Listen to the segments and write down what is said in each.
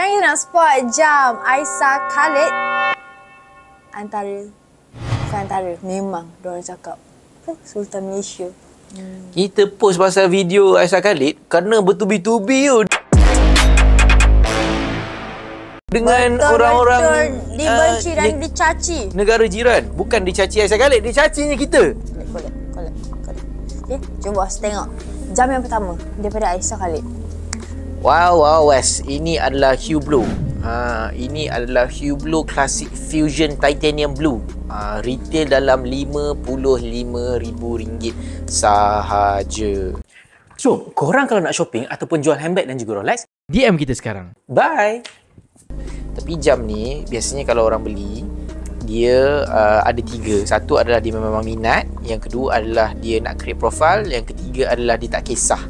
Sekarang kita nak spot jam Aisyah Khalid. Memang diorang cakap Sultan Malaysia. Kita post pasal video Aisyah Khalid kerana bertubi-tubi tu. Dengan orang-orang dibenci dan dicaci. Negara jiran. Bukan dicaci Aisyah Khalid, dicacinya kita. Collect. Okay, jom bos tengok jam yang pertama daripada Aisyah Khalid. Wow, Wes. Ini adalah Hue Blue. Ini adalah Hue Blue Classic Fusion Titanium Blue. Retail dalam RM55,000 sahaja. So, korang kalau nak shopping ataupun jual handbag dan juga Rolex, DM kita sekarang. Bye. Tapi jam ni biasanya kalau orang beli, dia ada 3. Satu adalah dia memang minat, yang kedua adalah dia nak create profile, yang ketiga adalah dia tak kisah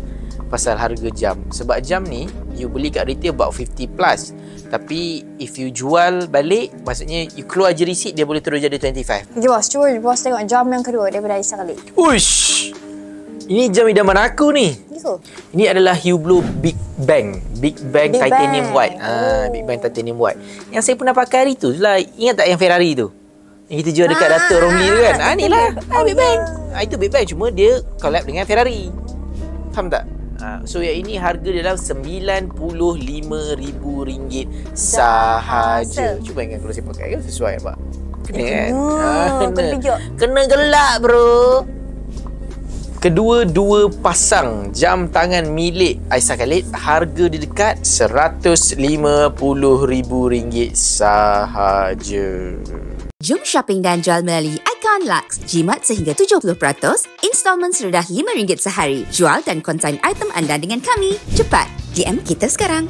pasal harga jam. Sebab jam ni you beli kat retail about 50 plus. Tapi if you jual balik, maksudnya you keluar je receipt, dia boleh terus jadi 25. Okay bos, cuba bos tengok jam yang kedua daripada Aisyah Khalid. Uish. Ini jam idaman aku ni. Ini adalah Hue Blue Big Bang Titanium White. Big Bang Titanium White. Yang saya pernah pakai hari tu lah. Ingat tak yang Ferrari tu? Yang kita jual dekat Dato' Romli tu kan? Ni lah. Big Bang. Itu Big Bang, cuma dia collab dengan Ferrari. Faham tak? So yang ini harga dia dalam RM95,000 sahaja. Cuba ingat kalau saya pakai kan sesuai pak. Kena kan? Kena gelak bro. Kedua-dua pasang jam tangan milik Aisyah Khalid, harga dia dekat RM150,000 sahaja. Jom shopping dan jual melalui Icon Lux. Jimat sehingga 70%, installment serendah RM5 sehari. Jual dan konsign item anda dengan kami. Cepat, DM kita sekarang.